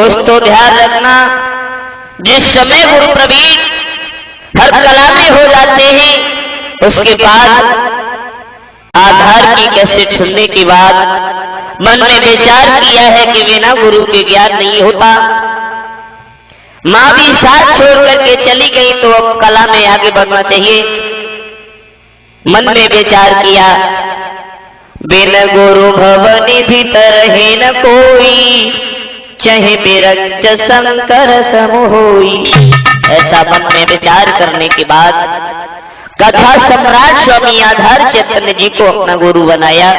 दोस्तों ध्यान रखना, जिस समय गुरु प्रवीण हर कला में हो जाते हैं, उसके बाद आधार की कैसेट सुनने के बाद मन में विचार किया है कि बिना गुरु के ज्ञान नहीं होता। माँ भी साथ छोड़ करके चली गई तो अब कला में आगे बढ़ना चाहिए। मन में विचार किया, बिन गुरु भवनि भीतर है न कोई, चाहे बिरज शंकर सम होई। ऐसा मन में विचार करने के बाद कथा सम्राट स्वामी आधार चैतन्य जी को अपना गुरु बनाया।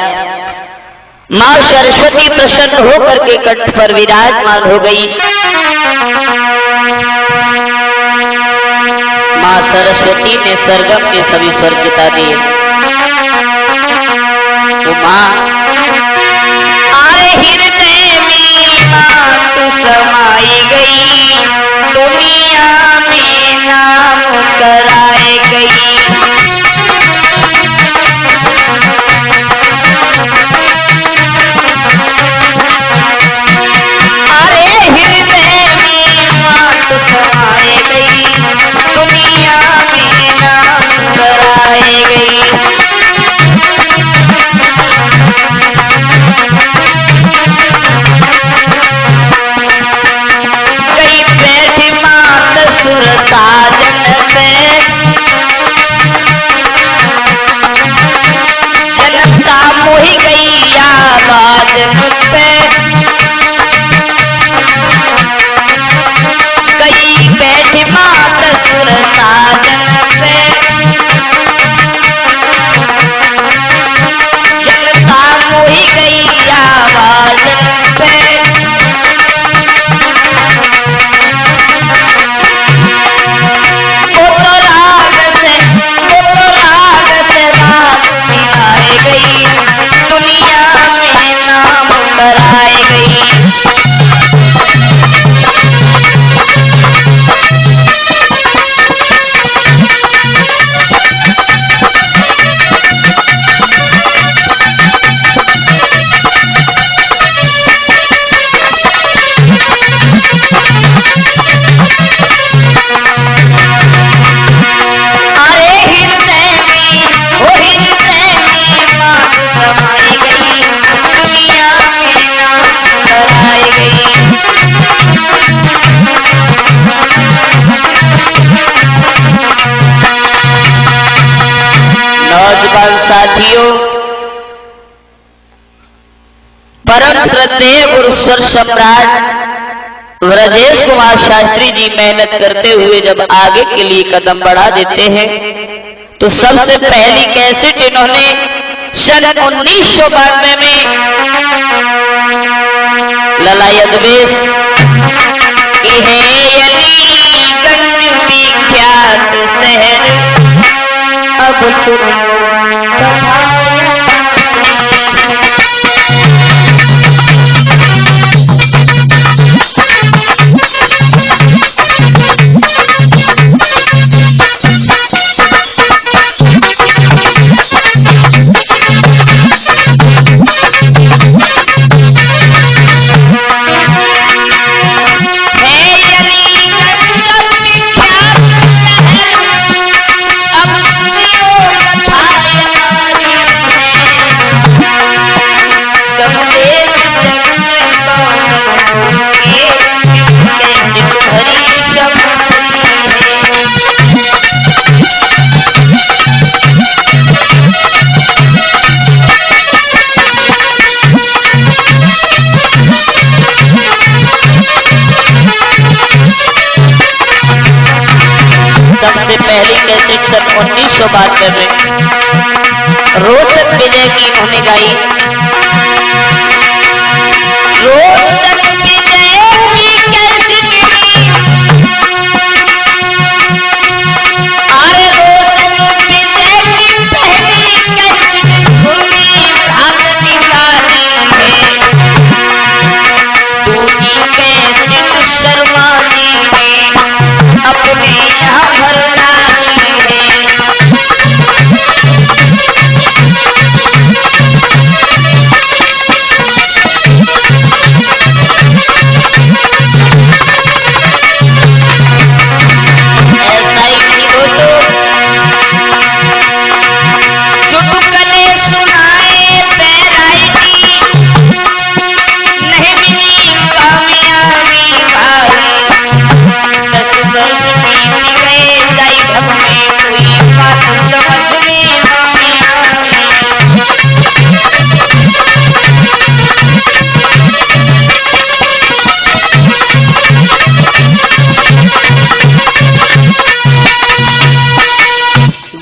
माँ सरस्वती प्रसन्न होकर के कंठ पर विराजमान हो गई। माँ सरस्वती ने सरगम के सभी स्वर बता दिए। तो माँ आरे हृदय में माँ तू समाई गई, दुनिया में नाम कराए गई। साथियों, परम श्रद्धेय गुरु स्वर सम्राट ब्रजेश कुमार शास्त्री जी मेहनत करते हुए जब आगे के लिए कदम बढ़ा देते हैं तो सबसे पहली कैसेट इन्होंने सन 1992 में ललायत वेश की है। अलीगंज विख्यात शहर अब सुनो पहली कैसेट सन 1992 में रोचक विजय की उन्होंने गाई। रोचक विजय की कैसेट अरे रोचक विजय की पहली कैसेट भूमि भाग निकाली है। दूसरी कैसेट शर्मा जी ने अपने यहाँ भरना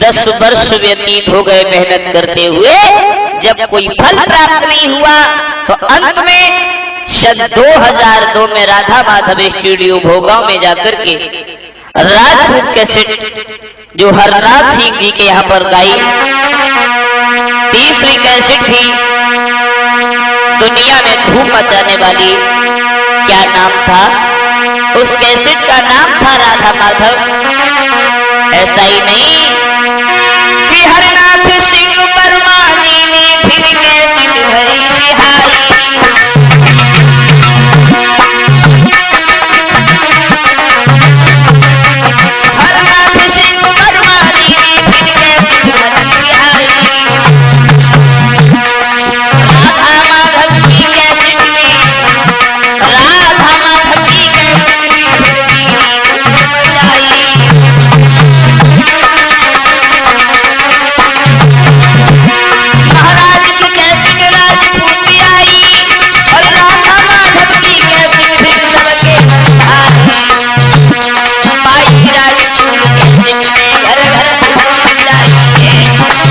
10 वर्ष व्यतीत हो गए मेहनत करते हुए, जब कोई फल प्राप्त नहीं हुआ तो अंत में सन 2002 में राधा माधव स्टूडियो भोगांव में जाकर के राजपूत कैसेट जो हरनाथ सिंह जी के यहाँ पर गाई, तीसरी कैसेट थी दुनिया में धूम मचाने वाली, क्या नाम था उस कैसेट का? नाम था राधा माधव। ऐसा ही नहीं कि हरनाथ सिंह वर्मा जी ने फिर कैसेट भरी रिहाई, हरनाथ सिंह वर्मा जी ने फिर कैसेट भरी रिहाई, राधा माधव की कैसेट में, राधा माधव की कैसेट में फिर भी जाई। महाराज की कैसेट राजपूत आई और राधा माधव की कैसेट फिर सबके मन भाई, माई राजपूत कैसेट में घर घर घूम जाइए,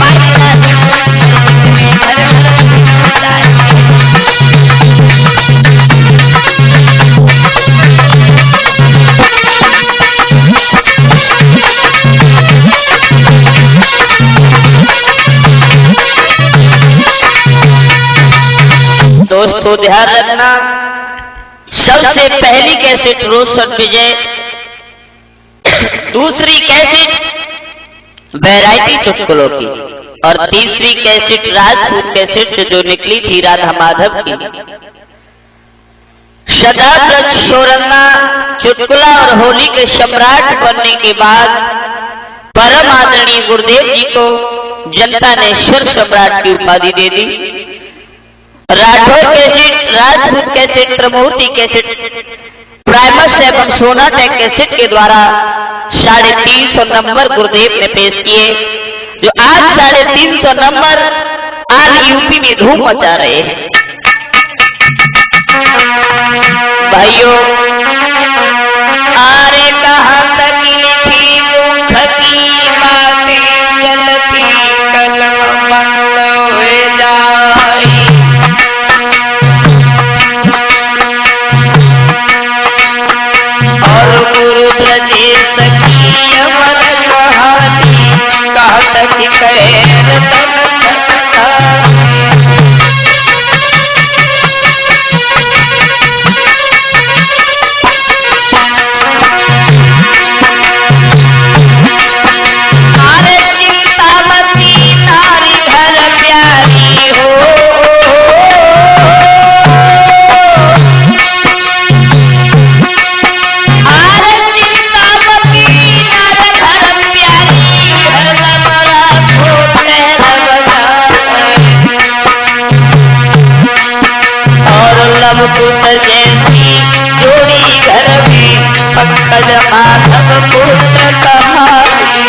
माई राजपूत कैसेट में घर घर घूम जाइए। दोस्तों ध्यान रखना, सबसे पहली कैसेट रोशन विजय, दूसरी कैसेट वैरायटी चुटकुलों की, और तीसरी कैसेट राजपूत कैसेट से जो निकली थी राधा माधव की। सदाव्रत शोरन्ना चुटकुला और होली के सम्राट बनने के बाद परम आदरणीय गुरुदेव जी को जनता ने स्वर सम्राट की उपाधि दे दी। Rathore cassette, Rajput cassette, Pramoti cassette, Primus एवं सोनाटेक कैसेट के द्वारा 350 नंबर गुरुदेव ने पेश किए, जो आज 350 नंबर आज यूपी में धूम मचा रहे हैं। भाइयों, आरे कहाँ तक लिखी दुख की बातें चलती कलम बंद हुए जाई, और गुरु ब्रजेश की अमर कहानी कहत की कैर तन जैसी जोड़ी घर में पंकज माधव पुत्र कहानी।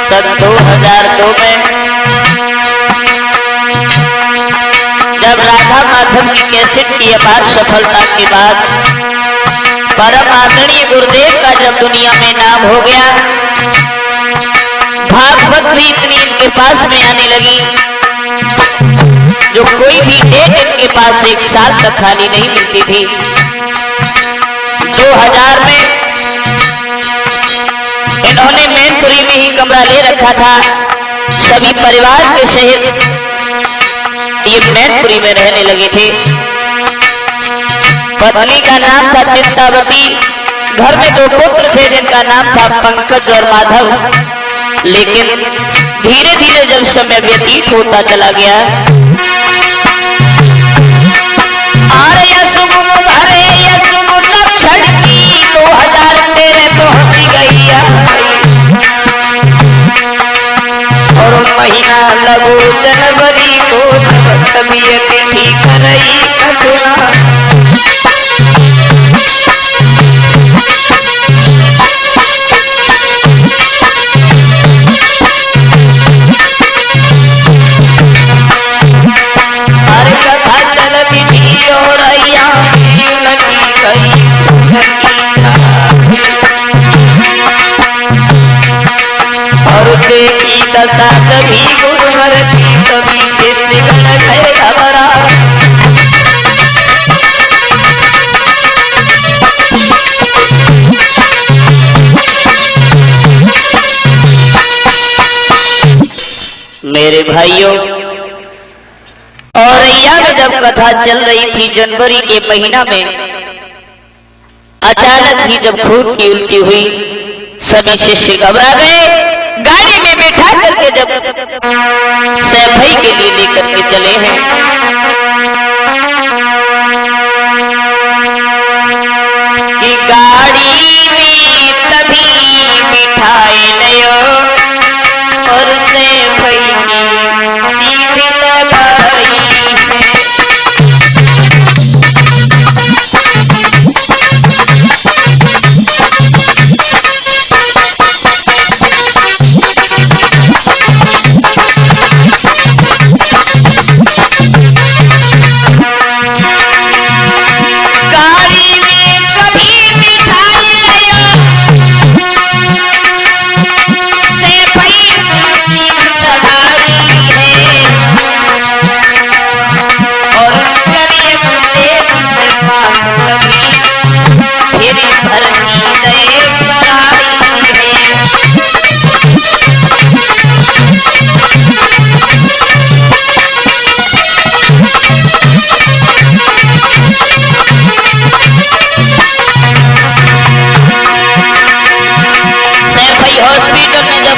सन 2002 में जब राधा माधव की कैसेट की अपार सफलता के बाद परम आदरणीय गुरुदेव का जब दुनिया में नाम हो गया, भागवत भी इतनी इनके पास में आने लगी, जो कोई भी डेट इनके पास एक साल तक खाली नहीं मिलती थी। 2000 में इन्होंने मैनपुरी में ही कमरा ले रखा था, सभी परिवार के सहित ये मैनपुरी में रहने लगे थे। पत्नी का नाम था चिंतावती, घर में 2 पुत्र थे जिनका नाम था पंकज और माधव। लेकिन धीरे धीरे जब समय व्यतीत होता चला गया, छड़की 2013 पहुंच गई और महीना लगो जनवरी को तबीयत ठीक रही कठुना। कभी गुरुवर की कभी शिष्य गण है घबरा। मेरे भाइयों, औरैया में जब कथा चल रही थी जनवरी के महीना में, अचानक ही जब खून की उल्टी हुई, सभी शिष्य घबरा गए। गाड़ी में बैठा करके जब सैफई के लिए लेकर के चले हैं, कि गाड़ी में तभी बिठाए नयो और सैफई की सीधी लगाई।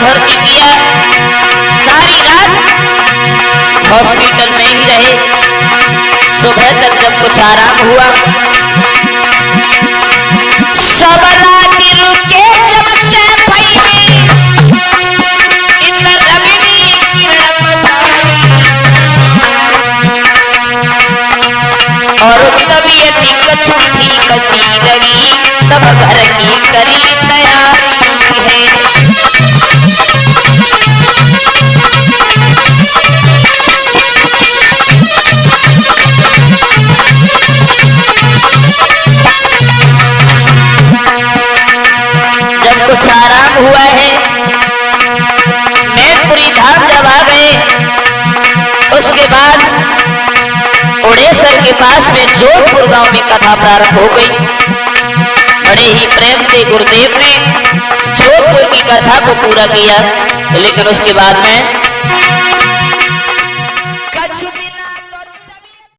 भर्ती किया, सारी रात हॉस्पिटल में ही रहे। सुबह तक जब कुछ आराम हुआ, सब रात रुके जब सैफई में इधर रवि किरण और तबीयत कछुठी कसी लगी, तब घर की करी तैयारी है। कुछ आराम हुआ है, मैनपुरी धाम जब आ गए, उसके बाद ओडेसर के पास में जोधपुर गांव में कथा प्रारंभ हो गई। बड़े ही प्रेम से गुरुदेव ने जोधपुर की कथा को पूरा किया, लेकिन उसके बाद में